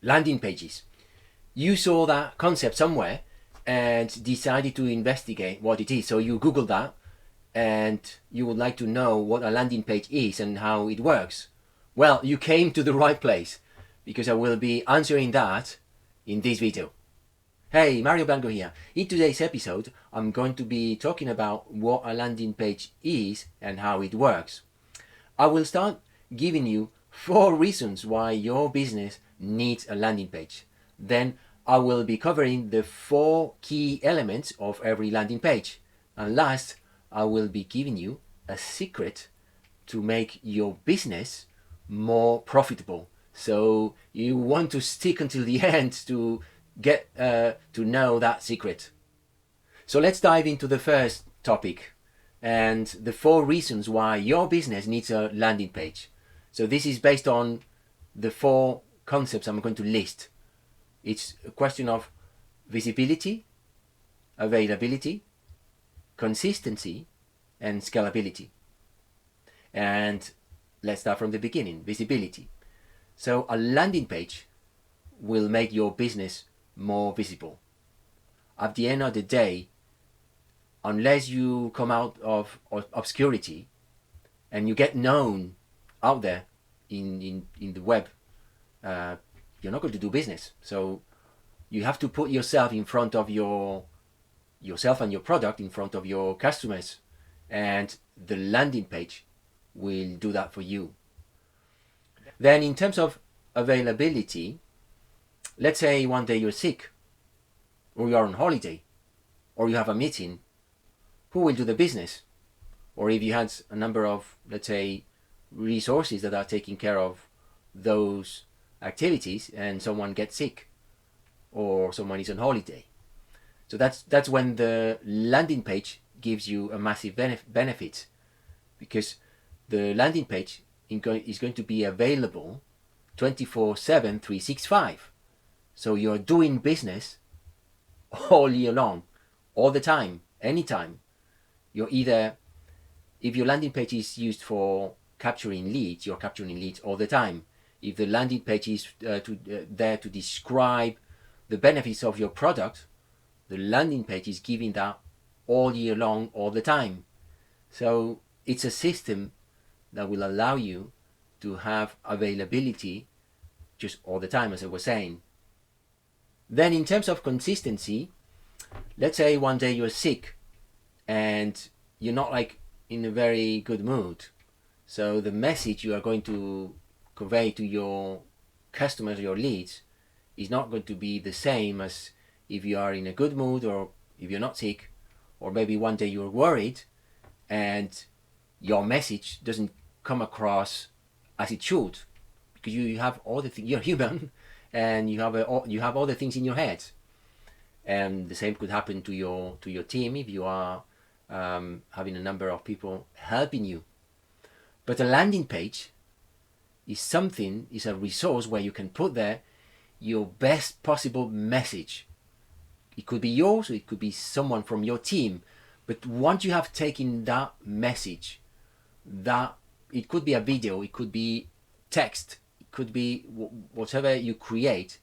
landing pages. You saw that concept somewhere and decided to investigate what it is. So you Google that and you would like to know what a landing page is and how it works. Well, you came to the right place because I will be answering that in this video. Hey, Mario Blanco here. In today's episode, I'm going to be talking about what a landing page is and how it works. I will start giving you 4 reasons why your business needs a landing page. Then I will be covering the 4 key elements of every landing page. And last, I will be giving you a secret to make your business more profitable. So you want to stick until the end to get to know that secret. So let's dive into the first topic and the 4 reasons why your business needs a landing page. So this is based on the 4 concepts I'm going to list. It's a question of visibility, availability, consistency, and scalability. And let's start from the beginning, visibility. So a landing page will make your business more visible. At the end of the day, unless you come out of obscurity and you get known out there in the web, you're not going to do business. So you have to put yourself in front of yourself and your product in front of your customers, and the landing page will do that for you. Then in terms of availability, let's say one day you're sick, or you're on holiday, or you have a meeting. Who will do the business? Or if you had a number of, let's say, resources that are taking care of those activities and someone gets sick or someone is on holiday. So that's when the landing page gives you a massive benefit, because the landing page is going to be available 24/7, 365. So you're doing business all year long, all the time, anytime. You're either, if your landing page is used for capturing leads, you're capturing leads all the time. If the landing page is there to describe the benefits of your product, the landing page is giving that all year long, all the time. So it's a system that will allow you to have availability just all the time, as I was saying. Then in terms of consistency, let's say one day you're sick and you're not like in a very good mood. So the message you are going to convey to your customers, your leads, is not going to be the same as if you are in a good mood or if you're not sick, or maybe one day you're worried and your message doesn't come across as it should, because you have all the things, you're human, and you have all the things in your head. And the same could happen to your team if you are having a number of people helping you. But a landing page is a resource where you can put there your best possible message. It could be yours, or it could be someone from your team. But once you have taken that message, that it could be a video, it could be text, it could be whatever you create,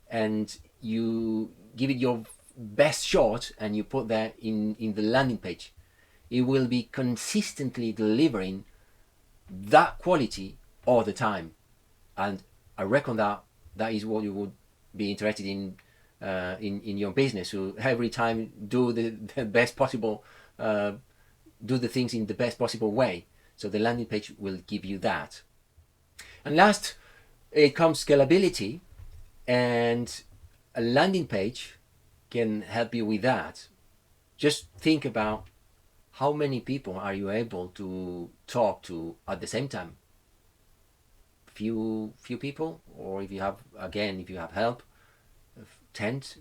and you give it your best shot and you put that in the landing page, it will be consistently delivering that quality all the time. And I reckon that is what you would be interested in your business. So every time do the best possible, do the things in the best possible way. So the landing page will give you that. And last, it comes scalability, and a landing page can help you with that. Just think about how many people are you able to talk to at the same time. Few people, or if you have help, tens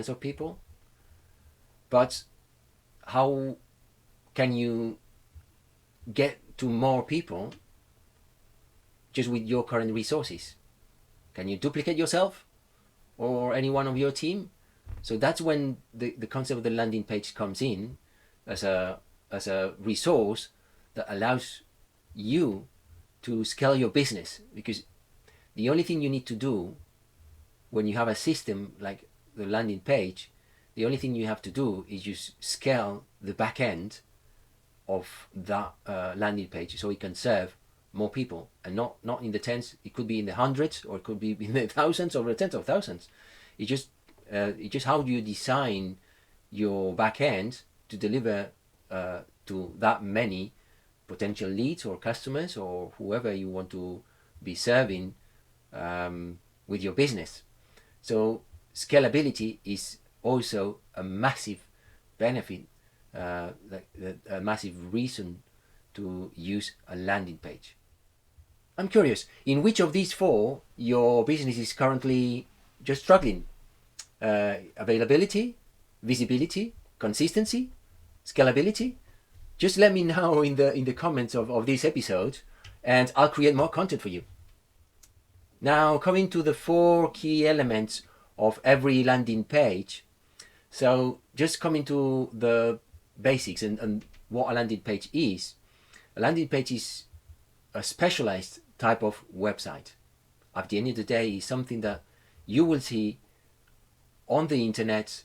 of people. But how can you get to more people just with your current resources? Can you duplicate yourself or any one of your team? So that's when the concept of the landing page comes in as a resource that allows you to scale your business, because the only thing you need to do when you have a system like the landing page, the only thing you have to do is just scale the back end of that landing page so it can serve more people, and not in the tens. It could be in the hundreds, or it could be in the thousands or the tens of thousands. It's just how do you design your back end to deliver to that many potential leads or customers or whoever you want to be serving with your business. So scalability is also a massive benefit, a massive reason to use a landing page. I'm curious, in which of these four your business is currently just struggling? Availability, visibility, consistency, scalability? Just let me know in the comments of this episode, and I'll create more content for you. Now, coming to the 4 key elements of every landing page. So just coming to the basics and what a landing page is. A landing page is a specialized type of website. At the end of the day, it's something that you will see on the internet,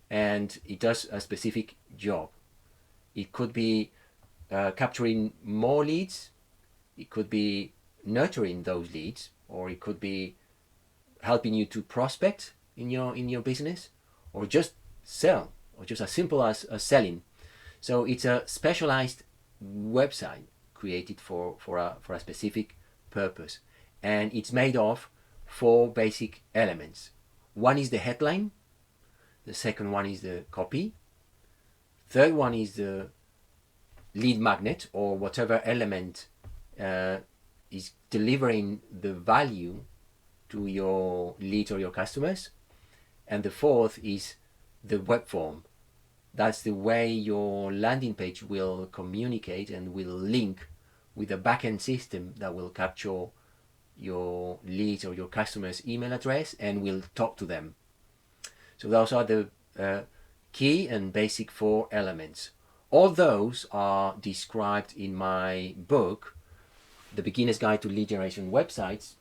and it does a specific job. It could be capturing more leads, it could be nurturing those leads, or it could be helping you to prospect in your business, or just sell, or just as simple as selling. So it's a specialized website created for a specific purpose, and it's made of 4 basic elements. One is the headline, the second one is the copy, third one is the lead magnet, or whatever element is delivering the value to your leads or your customers, and the fourth is the web form. That's the way your landing page will communicate and will link with a backend system that will capture your leads or your customer's email address and will talk to them. So those are the key and basic 4 elements. All those are described in my book, The Beginner's Guide to Lead Generation Websites.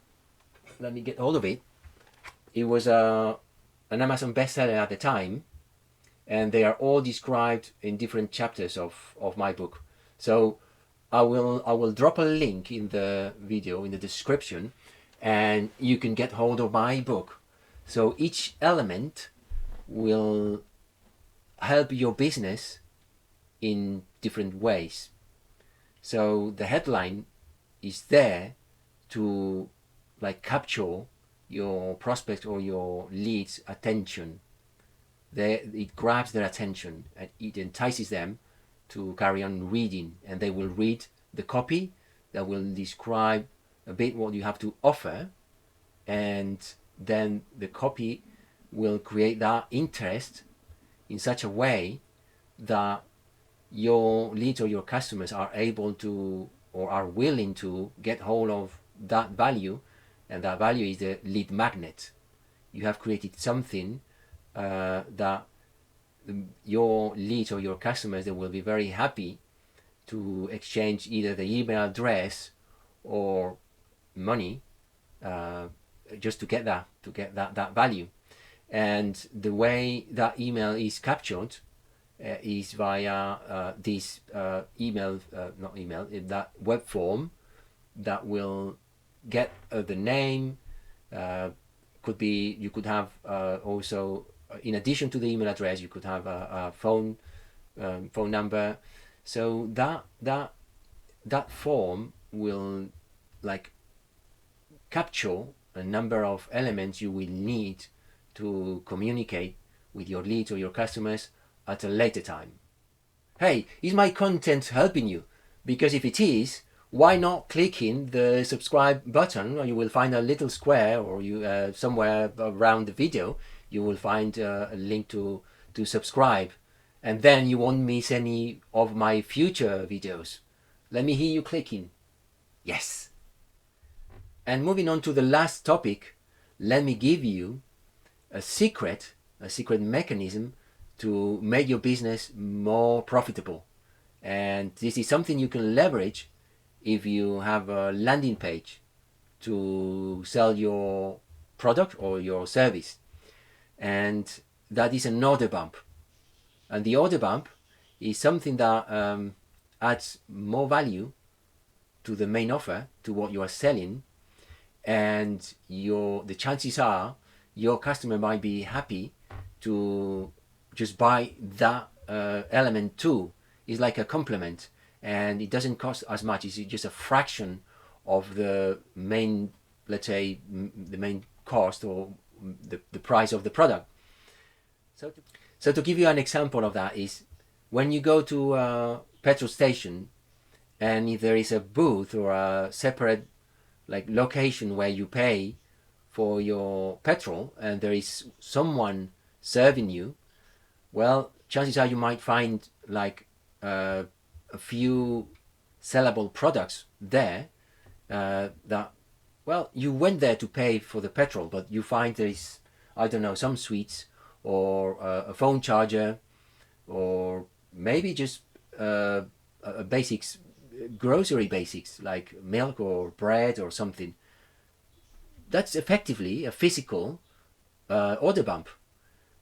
Let me get hold of it. It was an Amazon bestseller at the time, and they are all described in different chapters of my book. So I will drop a link in the video in the description, and you can get hold of my book. So each element will help your business in different ways. So the headline is there to capture your prospect or your lead's attention. It grabs their attention and it entices them to carry on reading, and they will read the copy that will describe a bit what you have to offer, and then the copy will create that interest in such a way that your leads or your customers are able to or are willing to get hold of that value, and that value is the lead magnet. You have created something that your leads or your customers, they will be very happy to exchange either the email address or money just to get that value. And the way that email is captured is via this that web form that will get the name. Could be, you could have also, in addition to the email address, you could have a phone number. So that form will capture a number of elements you will need to communicate with your leads or your customers at a later time. Hey, is my content helping you? Because if it is, why not clicking the subscribe button? Or you will find a little square, or you somewhere around the video you will find a link to subscribe, and then you won't miss any of my future videos. Let me hear you clicking. Yes. And moving on to the last topic, let me give you a secret mechanism to make your business more profitable. And this is something you can leverage if you have a landing page to sell your product or your service. And that is an order bump. And the order bump is something that adds more value to the main offer, to what you are selling, and the chances are your customer might be happy to just buy that element too. It's like a complement, and it doesn't cost as much. It's just a fraction of the main, let's say, the main cost or the price of the product. So to give you an example of that is when you go to a petrol station, and if there is a booth or a separate like location where you pay for your petrol and there is someone serving you, well, chances are you might find like a few sellable products there that, well, you went there to pay for the petrol, but you find there is, I don't know, some sweets or a phone charger, or maybe just a basics, grocery basics like milk or bread or something. That's effectively a physical order bump,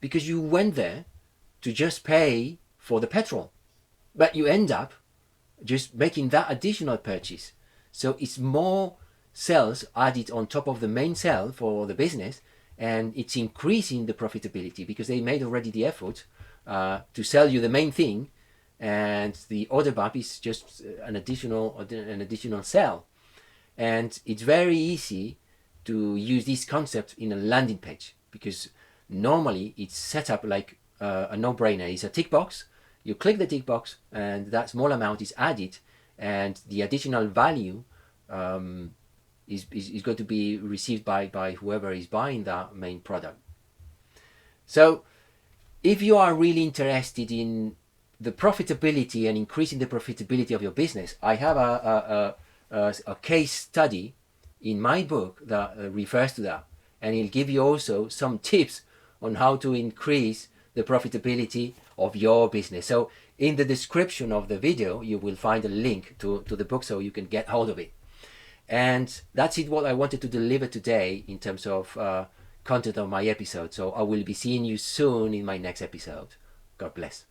because you went there to just pay for the petrol, but you end up just making that additional purchase. So it's more sales added on top of the main sale for the business, and it's increasing the profitability because they made already the effort to sell you the main thing, and the order bump is just an additional sale. And it's very easy to use this concept in a landing page, because normally it's set up like a no-brainer. It's a tick box. You click the tick box and that small amount is added, and the additional value is going to be received by whoever is buying that main product. So if you are really interested in the profitability and increasing the profitability of your business, I have a case study in my book that refers to that, and it'll give you also some tips on how to increase the profitability of your business. So in the description of the video you will find a link to the book so you can get hold of it. And that's it, what I wanted to deliver today in terms of content of my episode. So I will be seeing you soon in my next episode. God bless.